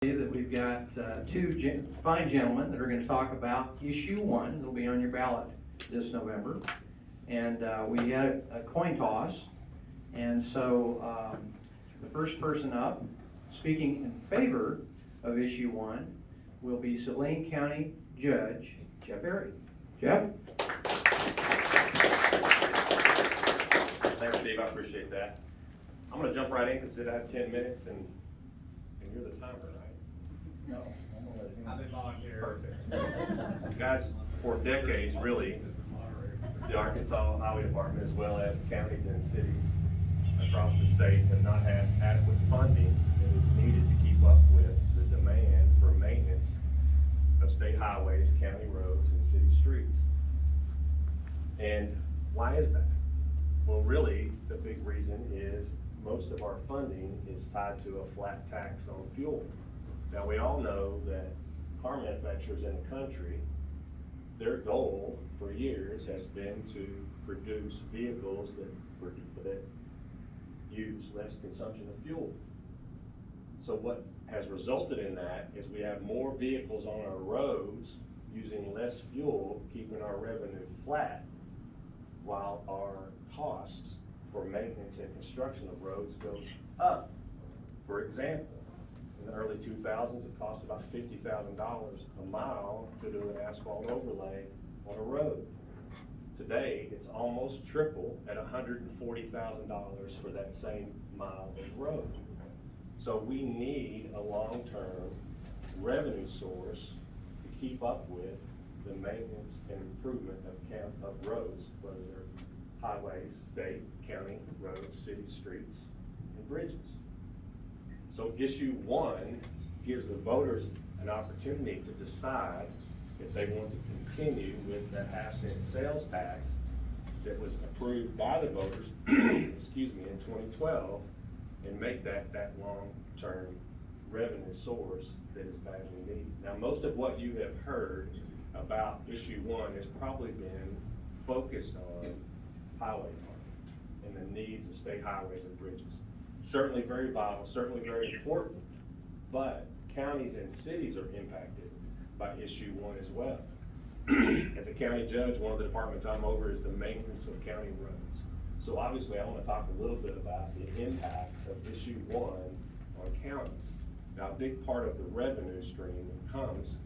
That we've got two fine gentlemen that are going to talk about issue one. It'll be on your ballot this November. And we had a coin toss. And so the first person up speaking in favor of issue one will be Saline County Judge Jeff Arey. Jeff? Thanks, Steve. I appreciate that. I'm going to jump right in because I have 10 minutes and you're the timer, right? No, I'm going to let him. I've been volunteering. Perfect. Guys, for decades, really, the Arkansas Highway Department, as well as counties and cities across the state, have not had adequate funding that is needed to keep up with the demand for maintenance of state highways, county roads, and city streets. And why is that? Well, really, the big reason is most of our funding is tied to a flat tax on fuel. Now, we all know that car manufacturers in the country, their goal for years has been to produce vehicles that use less consumption of fuel. So what has resulted in that is we have more vehicles on our roads using less fuel, keeping our revenue flat, while our costs for maintenance and construction of roads goes up. For example, in the early 2000s, it cost about $50,000 a mile to do an asphalt overlay on a road. Today, it's almost triple at $140,000 for that same mile of road. So we need a long-term revenue source to keep up with the maintenance and improvement of roads, whether they're highways, state, county roads, city streets, and bridges. So issue one gives the voters an opportunity to decide if they want to continue with the half-cent sales tax that was approved by the voters, excuse me, in 2012, and make that long-term revenue source that is badly needed. Now, most of what you have heard about issue one has probably been focused on highway funding and the needs of state highways and bridges. Certainly very vital, certainly very important, but counties and cities are impacted by issue one as well. As a county judge, one of the departments I'm over is the maintenance of county roads. So obviously I want to talk a little bit about the impact of issue one on counties. Now, a big part of the revenue stream that comes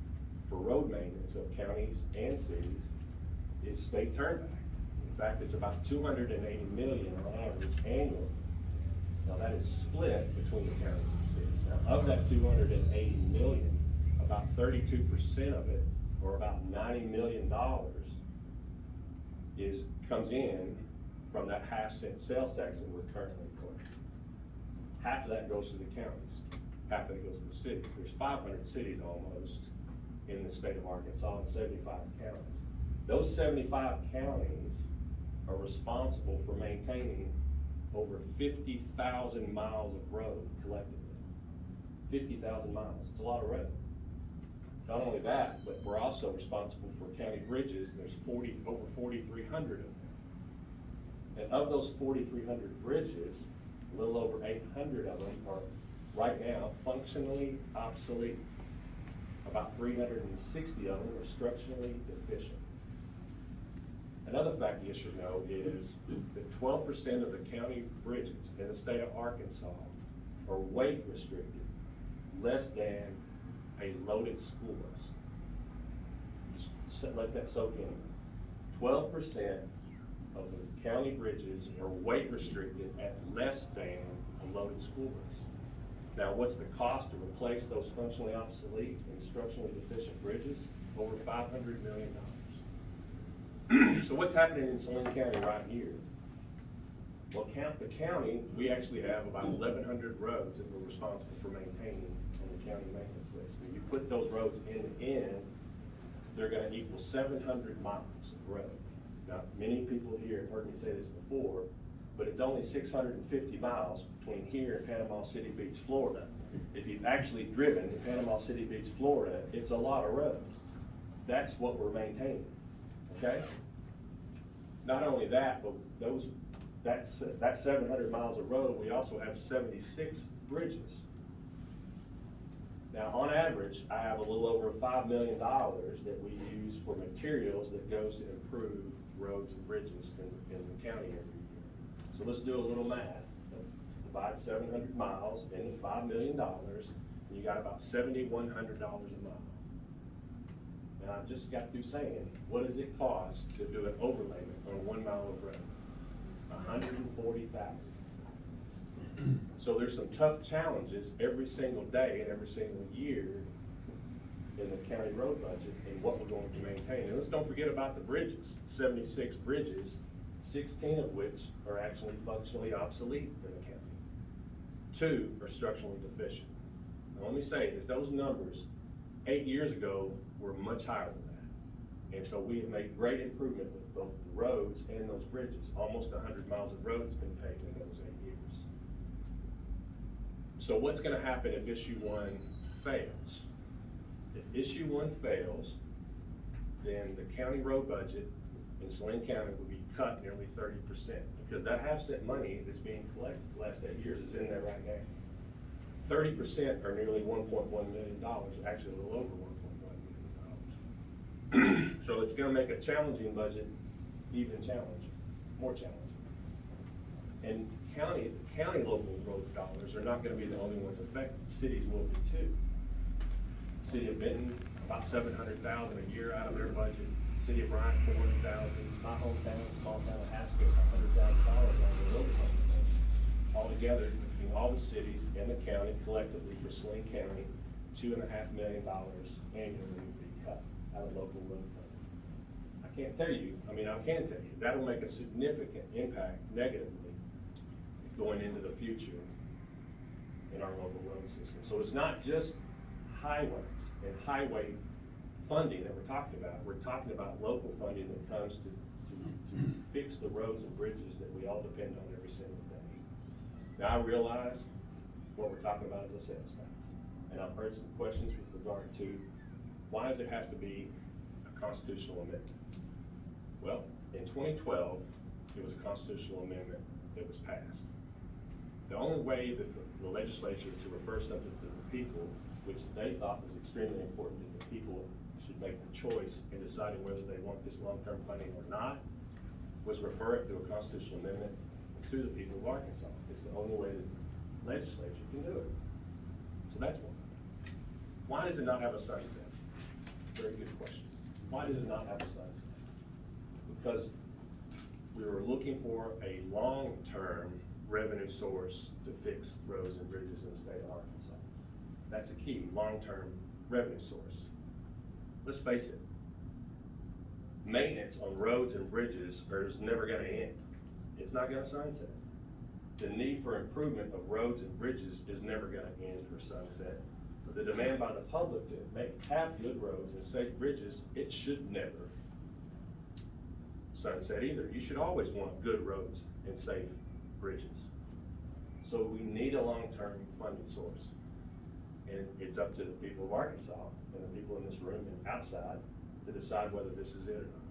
for road maintenance of counties and cities is state turnback. In fact, it's about $280 million on average annually. Now, that is split between the counties and cities. Now, of that $280 million, about 32% of it, or about $90 million, comes in from that half-cent sales tax that we're currently collecting. Half of that goes to the counties, half of it goes to the cities. There's 500 cities almost in the state of Arkansas and 75 counties. Those 75 counties are responsible for maintaining over 50,000 miles of road collectively. 50,000 miles, it's a lot of road. Not only that, but we're also responsible for county bridges. There's over 4,300 of them. And of those 4,300 bridges, a little over 800 of them are right now functionally obsolete. About 360 of them are structurally deficient. Another fact you should know is that 12% of the county bridges in the state of Arkansas are weight restricted, less than a loaded school bus. Just let that soak in. 12% of the county bridges are weight restricted at less than a loaded school bus. Now, what's the cost to replace those functionally obsolete and structurally deficient bridges? Over $500 million. So what's happening in Saline County right here? Well, the county, we actually have about 1,100 roads that we're responsible for maintaining on the county maintenance list. When you put those roads in, they're gonna equal 700 miles of road. Now, many people here have heard me say this before, but it's only 650 miles between here and Panama City Beach, Florida. If you've actually driven to Panama City Beach, Florida, it's a lot of road. That's what we're maintaining, okay? Not only that, but that 700 miles of road, we also have 76 bridges. Now, on average, I have a little over $5 million that we use for materials that goes to improve roads and bridges in the county every year. So let's do a little math. Divide 700 miles into $5 million, and you got about $7,100 a mile. And I just got through saying, what does it cost to do an overlayment on 1 mile of road? $140,000. So there's some tough challenges every single day and every single year in the county road budget and what we're going to maintain. And let's don't forget about the bridges, 76 bridges, 16 of which are actually functionally obsolete in the county. 2 are structurally deficient. Now let me say that those numbers 8 years ago were much higher than that. And so we have made great improvement with both the roads and those bridges. Almost 100 miles of road has been paved in those 8 years. So what's gonna happen if issue 1 fails? If issue 1 fails, then the county road budget in Saline County will be cut nearly 30%, because that half-cent money that's being collected the last 8 years is in there right now. 30% are nearly $1.1 million, actually a little over $1.1 million. So it's gonna make a challenging budget even more challenging. And county local road dollars are not gonna be the only ones affected. Cities will be too. City of Benton, about $700,000 a year out of their budget. City of Bryant, $400,000. My hometown, small town of Haskell, $100,000 out of their road budget. Altogether, between all the cities and the county collectively for Saline County, $2.5 million annually would be cut out of local road funding. I can't tell you, I can tell you, that'll make a significant impact negatively going into the future in our local road system. So it's not just highways and highway funding that we're talking about. We're talking about local funding that comes to fix the roads and bridges that we all depend on every single day. Now, I realize what we're talking about is a sales tax. And I've heard some questions with regard to why does it have to be a constitutional amendment? Well, in 2012, it was a constitutional amendment that was passed. The only way that the legislature to refer something to the people, which they thought was extremely important, that the people should make the choice in deciding whether they want this long-term funding or not, was refer it to a constitutional amendment to the people of Arkansas. It's the only way that the legislature can do it. So that's one. Why does it not have a sunset? Very good question. Why does it not have a sunset? Because we were looking for a long-term revenue source to fix roads and bridges in the state of Arkansas. That's the key, long-term revenue source. Let's face it, maintenance on roads and bridges is never gonna end. It's not gonna sunset. The need for improvement of roads and bridges is never gonna end or sunset. But the demand by the public to have good roads and safe bridges, it should never sunset either. You should always want good roads and safe bridges. So we need a long-term funding source. And it's up to the people of Arkansas and the people in this room and outside to decide whether this is it or not.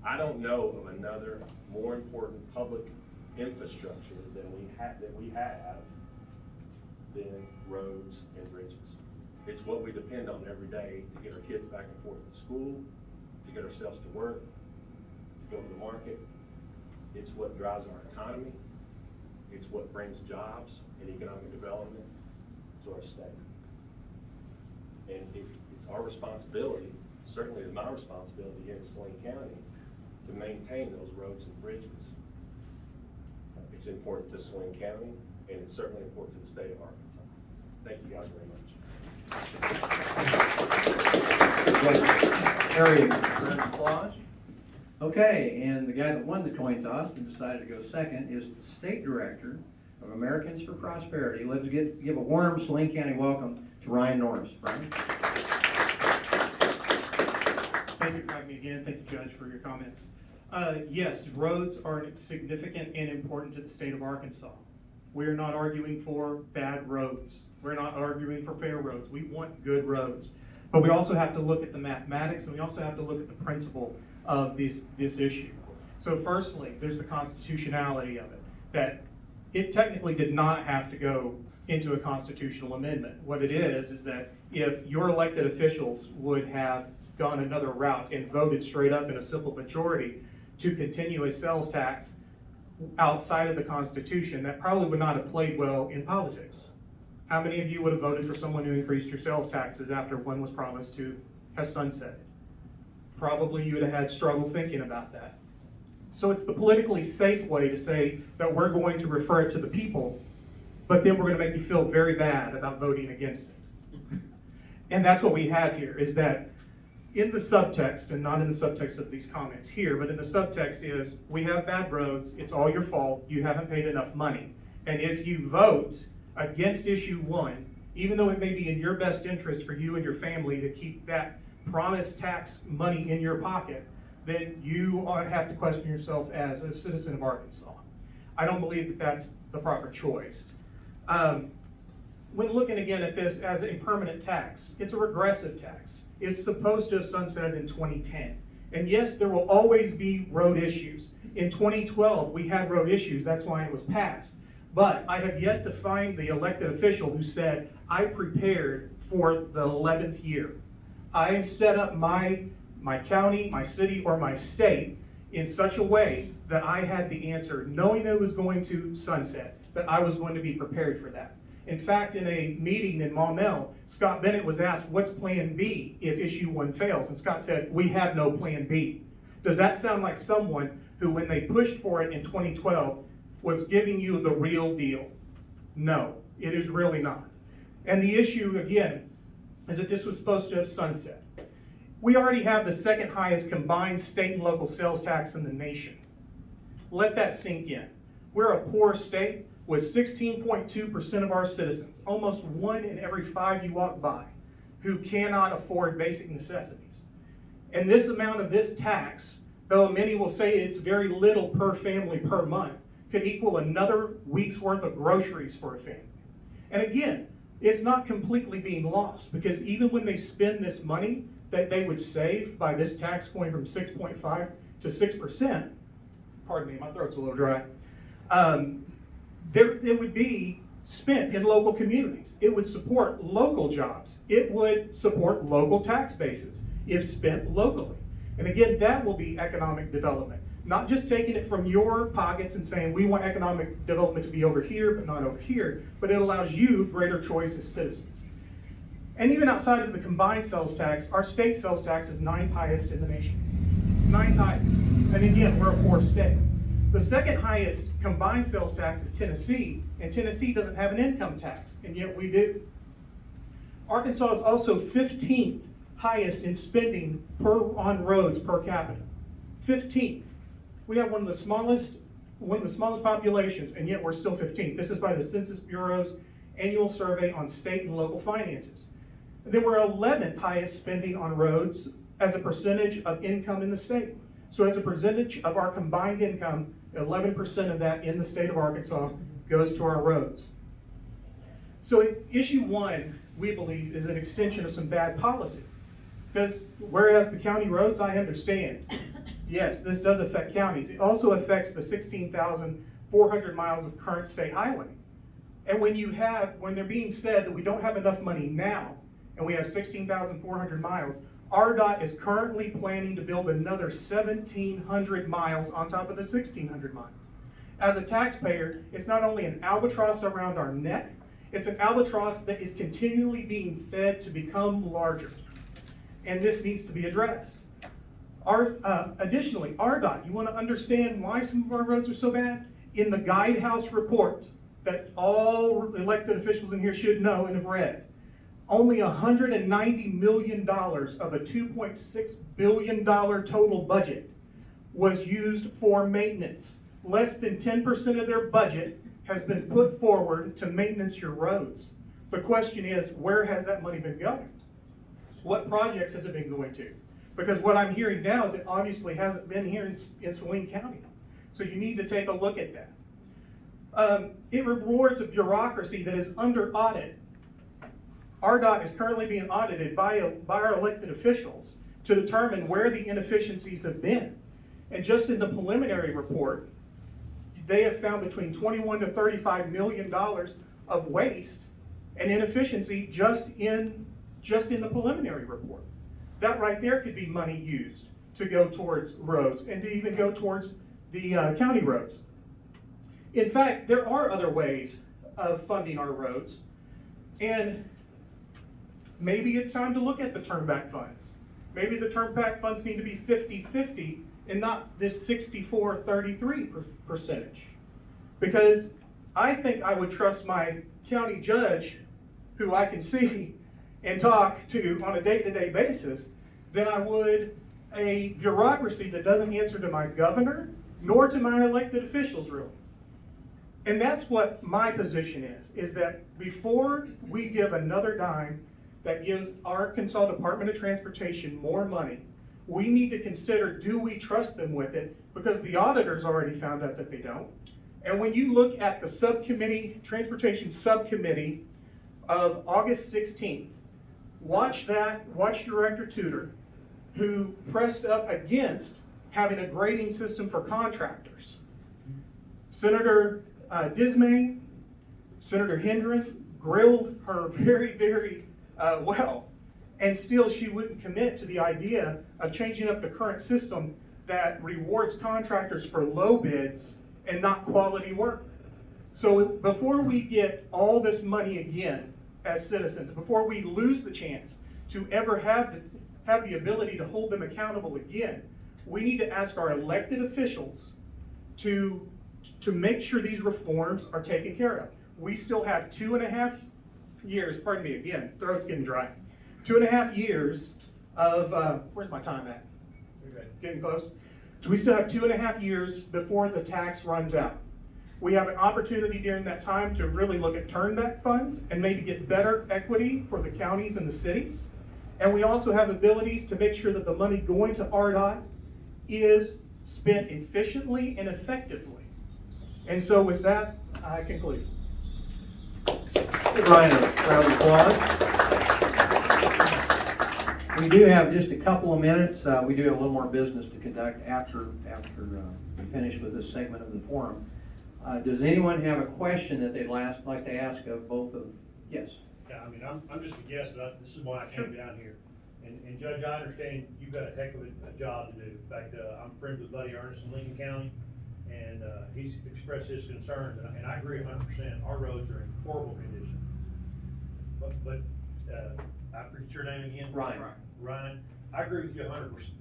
I don't know of another more important public infrastructure than we have than roads and bridges. It's what we depend on every day to get our kids back and forth to school, to get ourselves to work, to go to the market. It's what drives our economy. It's what brings jobs and economic development to our state. And it's our responsibility, certainly it's my responsibility here in Saline County, to maintain those roads and bridges. It's important to Saline County, and it's certainly important to the state of Arkansas. Thank you guys very much. Arey, round of applause. Okay, and the guy that won the coin toss and decided to go second is the State Director of Americans for Prosperity. Let's give a warm Saline County welcome to Ryan Norris. Ryan? Thank you for having me again. Thank you, Judge, for your comments. Yes, roads are significant and important to the state of Arkansas. We are not arguing for bad roads. We're not arguing for fair roads. We want good roads. But we also have to look at the mathematics, and we also have to look at the principle of this issue. So firstly, there's the constitutionality of it, that it technically did not have to go into a constitutional amendment. What it is that if your elected officials would have gone another route and voted straight up in a simple majority to continue a sales tax outside of the Constitution, that probably would not have played well in politics. How many of you would have voted for someone who increased your sales taxes after one was promised to have sunsetted? Probably you would have had struggle thinking about that. So it's the politically safe way to say that we're going to refer it to the people, but then we're going to make you feel very bad about voting against it. And that's what we have here, is that in the subtext, and not in the subtext of these comments here, but in the subtext is, we have bad roads, it's all your fault, you haven't paid enough money. And if you vote against issue 1, even though it may be in your best interest for you and your family to keep that promised tax money in your pocket, then you have to question yourself as a citizen of Arkansas. I don't believe that that's the proper choice. When looking again at this as a permanent tax, it's a regressive tax. It's supposed to have sunsetted in 2010. And yes, there will always be road issues. In 2012, we had road issues, that's why it was passed. But I have yet to find the elected official who said, I prepared for the 11th year. I set up my county, my city, or my state in such a way that I had the answer, knowing it was going to sunset, that I was going to be prepared for that. In fact, in a meeting in Maumelle, Scott Bennett was asked, what's plan B if issue 1 fails? And Scott said, we have no plan B. Does that sound like someone who, when they pushed for it in 2012, was giving you the real deal? No, it is really not. And the issue, again, is that this was supposed to have sunset. We already have the second highest combined state and local sales tax in the nation. Let that sink in. We're a poor state with 16.2% of our citizens, almost 1 in every 5 you walk by, who cannot afford basic necessities. And this amount of this tax, though many will say it's very little per family per month, could equal another week's worth of groceries for a family. And again, it's not completely being lost, because even when they spend this money that they would save by this tax going from 6.5 to 6%, pardon me, my throat's a little dry, it would be spent in local communities. It would support local jobs. It would support local tax bases if spent locally. And again, that will be economic development. Not just taking it from your pockets and saying, we want economic development to be over here, but not over here, but it allows you greater choice as citizens. And even outside of the combined sales tax, our state sales tax is 9th highest in the nation. 9th highest. And again, we're a poor state. The second highest combined sales tax is Tennessee, and Tennessee doesn't have an income tax, and yet we do. Arkansas is also 15th highest in spending on roads per capita. 15th. We have one of the smallest populations, and yet we're still 15th. This is by the Census Bureau's annual survey on state and local finances. And then we're 11th highest spending on roads as a percentage of income in the state. So as a percentage of our combined income, 11% of that in the state of Arkansas goes to our roads. So issue 1, we believe, is an extension of some bad policy. Because whereas the county roads, I understand, yes, this does affect counties. It also affects the 16,400 miles of current state highway. And when they're being said that we don't have enough money now, and we have 16,400 miles, RDOT is currently planning to build another 1,700 miles on top of the 1,600 miles. As a taxpayer, it's not only an albatross around our neck, it's an albatross that is continually being fed to become larger. And this needs to be addressed. Additionally, RDOT, you want to understand why some of our roads are so bad? In the Guidehouse report that all elected officials in here should know and have read, only $190 million of a $2.6 billion total budget was used for maintenance. Less than 10% of their budget has been put forward to maintenance your roads. The question is, where has that money been going? What projects has it been going to? Because what I'm hearing now is it obviously hasn't been here in Saline County. So you need to take a look at that. It rewards a bureaucracy that is under audit. RDOT is currently being audited by our elected officials to determine where the inefficiencies have been. And just in the preliminary report, they have found between 21 to $35 million of waste and inefficiency just in the preliminary report. That right there could be money used to go towards roads and to even go towards the county roads. In fact, there are other ways of funding our roads, and maybe it's time to look at the turnback funds. Maybe the turnback funds need to be 50-50 and not this 64-33 percentage. Because I think I would trust my county judge, who I can see and talk to on a day-to-day basis, than I would a bureaucracy that doesn't answer to my governor nor to my elected officials, really. And that's what my position is that before we give another dime that gives our Arkansas Department of Transportation more money, we need to consider, do we trust them with it? Because the auditors already found out that they don't. And when you look at the subcommittee, transportation subcommittee of August 16th, watch Director Tudor, who pressed up against having a grading system for contractors. Senator Dismay, Senator Hendren grilled her very, very well, and still she wouldn't commit to the idea of changing up the current system that rewards contractors for low bids and not quality work. So before we get all this money again as citizens, before we lose the chance to ever have the ability to hold them accountable again, we need to ask our elected officials to make sure these reforms are taken care of. We still have 2.5 years, pardon me again, throat's getting dry. 2.5 years of, where's my time at? Getting close? So we still have 2.5 years before the tax runs out. We have an opportunity during that time to really look at turnback funds and maybe get better equity for the counties and the cities. And we also have abilities to make sure that the money going to RDOT is spent efficiently and effectively. And so with that, I conclude. Give Ryan a round of applause. We do have just a couple of minutes. We do have a little more business to conduct after we finish with this segment of the forum. Does anyone have a question that they'd like to ask of both of? Yes. Yeah, I mean, I'm just a guest, but this is why I came down here. And Judge, I understand you've got a heck of a job to do. In fact, I'm friends with Buddy Ernest in Lincoln County, and he's expressed his concerns, and I agree 100%. Our roads are in horrible condition. But I forget your name again? Ryan, I agree with you 100%.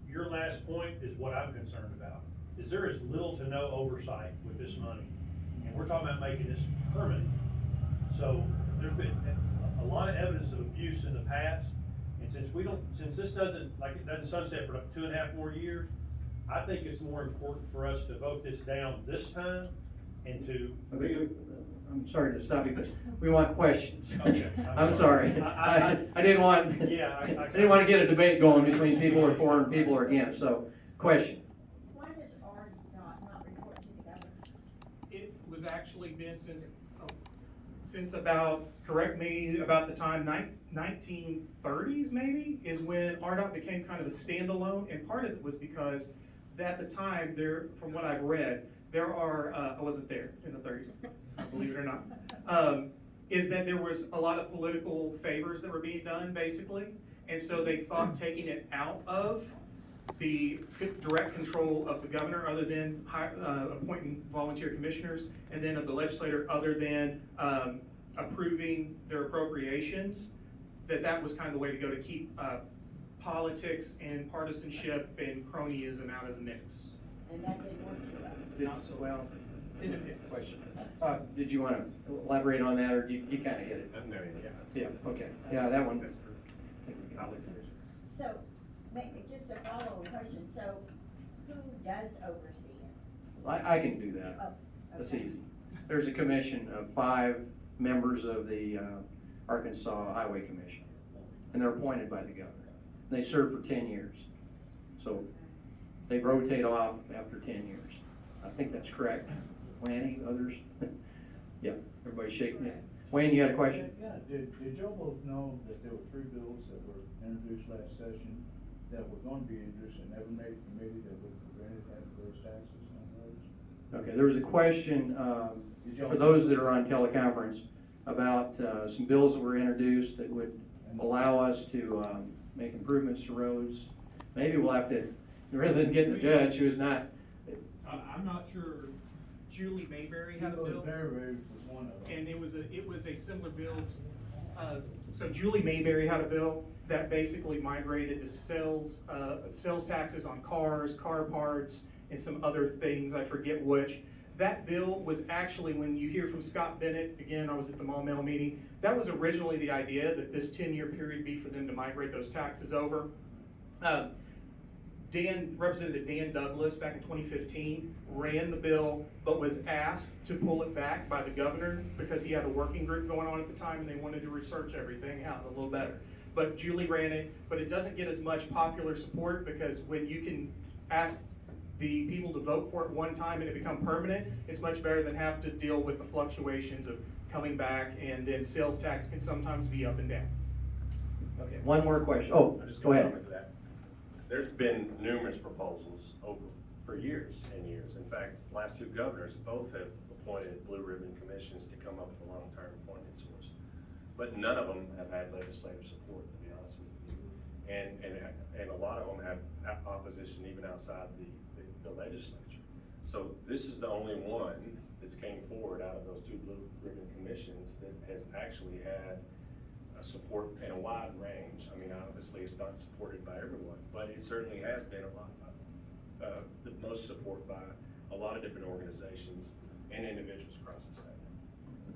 Your last point is what I'm concerned about, is there is little to no oversight with this money. And we're talking about making this permanent. So there's been a lot of evidence of abuse in the past. And since this doesn't sunset for 2.5 more years, I think it's more important for us to vote this down this time and to. Okay. I'm sorry to stop you, but we want questions. Okay, I'm sorry. I didn't want. Yeah, I didn't want to get a debate going between people who are for and people who are against. So, question. Why does RDOT not report to the governor? It was actually been since about, correct me, about the time 1930s maybe, is when RDOT became kind of a standalone, and part of it was because at the time there, from what I've read, there are, I wasn't there in the 30s, believe it or not, is that there was a lot of political favors that were being done, basically, and so they thought taking it out of the direct control of the governor, other than appointing volunteer commissioners, and then of the legislator, other than approving their appropriations, that was kind of the way to go to keep politics and partisanship and cronyism out of the mix. And that didn't work for them. Not so well. It depends. Question. Did you want to elaborate on that, or you kind of hit it? No, Yeah. Okay. Yeah, that one. So, just a follow-up question, so who does oversee it? I can do that. Oh, That's okay. easy. There's a commission of 5 members of the Arkansas Highway Commission, and they're appointed by the governor. They serve for 10 years. So they rotate off after 10 years. I think that's correct. Lanny, others? Yeah, everybody's shaking it. Wayne, you had a question? Yeah, did y'all both know that there were 3 bills that were introduced last session that were going to be introduced and never made a committee that would prevent those taxes on roads? Okay, there was a question, for those that are on teleconference, about some bills that were introduced that would allow us to make improvements to roads. Maybe we'll have to, rather than getting the judge who's not, I'm not sure, Julie Mayberry had a bill, Barry was one of them. and it was a similar bill. So Julie Mayberry had a bill that basically migrated the sales taxes on cars, car parts, and some other things, I forget which. That bill was actually, when you hear from Scott Bennett, again, I was at the Maumelle meeting, that was originally the idea, that this 10-year period be for them to migrate those taxes over. Representative Dan Douglas, back in 2015, ran the bill, but was asked to pull it back by the governor because he had a working group going on at the time and they wanted to research everything out a little better. But Julie ran it, but it doesn't get as much popular support because when you can ask the people to vote for it one time and it become permanent, it's much better than have to deal with the fluctuations of coming back, and then sales tax can sometimes be up and down. okay, one more question. Oh, I just go gonna ahead. comment to that. There's been numerous proposals for years and years. In fact, the last two governors both have appointed blue ribbon commissions to come up with a long-term funding source. But none of them have had legislative support, to be honest with you. And a lot of them have opposition even outside the legislature. So this is the only one that's came forward out of those two blue ribbon commissions that has actually had support in a wide range. I mean, obviously, it's not supported by everyone, but it certainly has been the most support by a lot of different organizations and individuals across the state.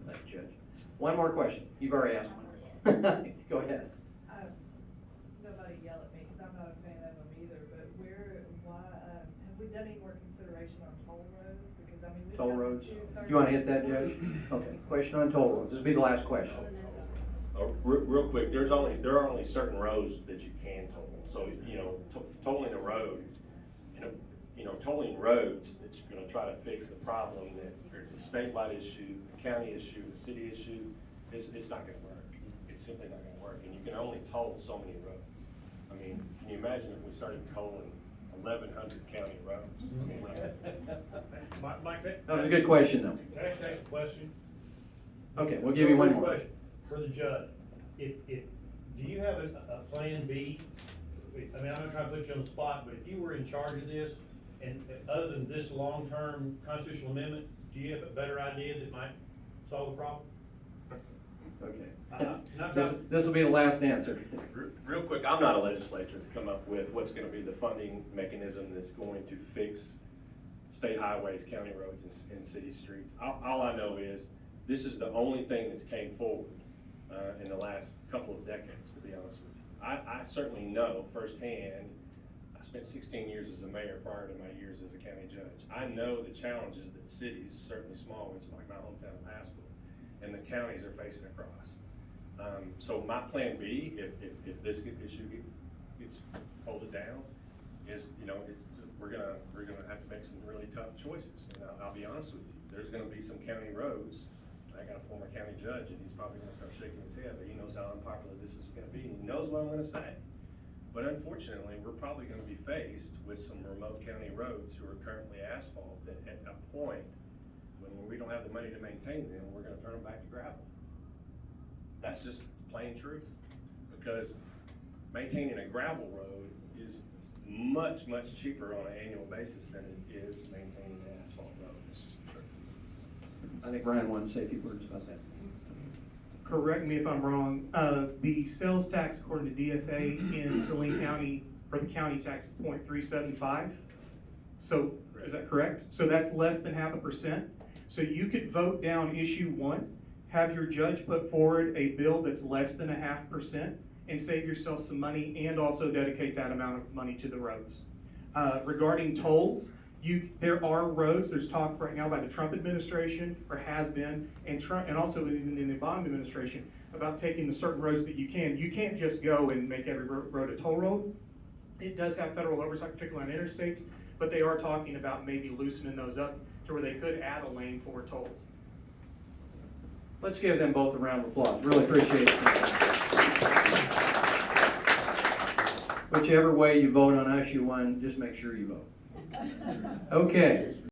Thank you, Judge. One more question. You've already asked one. Go ahead. Nobody yell at me, cause I'm not a fan of them either, but have we done any more consideration on toll roads? Because I mean, we've Toll got the roads. 230 You wanna hit that, Judge? Okay, question on toll roads. This will be the last question. Real quick, there are only certain roads that you can toll. So, tolling a road, tolling roads that you're gonna try to fix the problem that there's a statewide issue, a county issue, a city issue, it's not gonna work. It's simply not gonna work, and you can only toll so many roads. I mean, can you imagine if we started tolling 1,100 county roads? I mean, Mike, That was a good question, though. can I ask a question? Okay, we'll give you one more. Question for the judge. Do you have a plan B? I mean, I'm not trying to put you on the spot, but if you were in charge of this, and other than this long-term constitutional amendment, do you have a better idea that might solve the problem? Okay. Not trying- This will be the last answer. Real quick, I'm not a legislator to come up with what's gonna be the funding mechanism that's going to fix state highways, county roads, and city streets. All I know is, this is the only thing that's came forward in the last couple of decades, to be honest with you. I certainly know firsthand, I spent 16 years as a mayor prior to my years as a county judge. I know the challenges that cities, certainly small ones like my hometown of Haskell, and the counties are facing across. So my plan B, if this issue gets folded down, is, we're gonna have to make some really tough choices. And I'll be honest with you, there's gonna be some county roads. I got a former county judge, and he's probably gonna start shaking his head, but he knows how unpopular this is gonna be, and he knows what I'm gonna say. But unfortunately, we're probably gonna be faced with some remote county roads who are currently asphalt, that at a point, when we don't have the money to maintain them, we're gonna turn them back to gravel. That's just plain truth, because maintaining a gravel road is much, much cheaper on an annual basis than it is maintaining an asphalt road. It's just the truth. I think Ryan wanted to say a few words about that. Correct me if I'm wrong, the sales tax according to DFA in Saline County, for the county tax, is 0.375. So, is that correct? So that's less than 0.5%. So you could vote down issue 1, have your judge put forward a bill that's less than 0.5%, and save yourself some money, and also dedicate that amount of money to the roads. Regarding tolls, there are roads, there's talk right now by the Trump administration, or has been, and also even in the Obama administration, about taking the certain roads that you can't just go and make every road a toll road. It does have federal oversight, particularly on interstates, but they are talking about maybe loosening those up to where they could add a lane for tolls. Let's give them both a round of applause. Really appreciate it. Whichever way you vote on issue 1, just make sure you vote. Okay.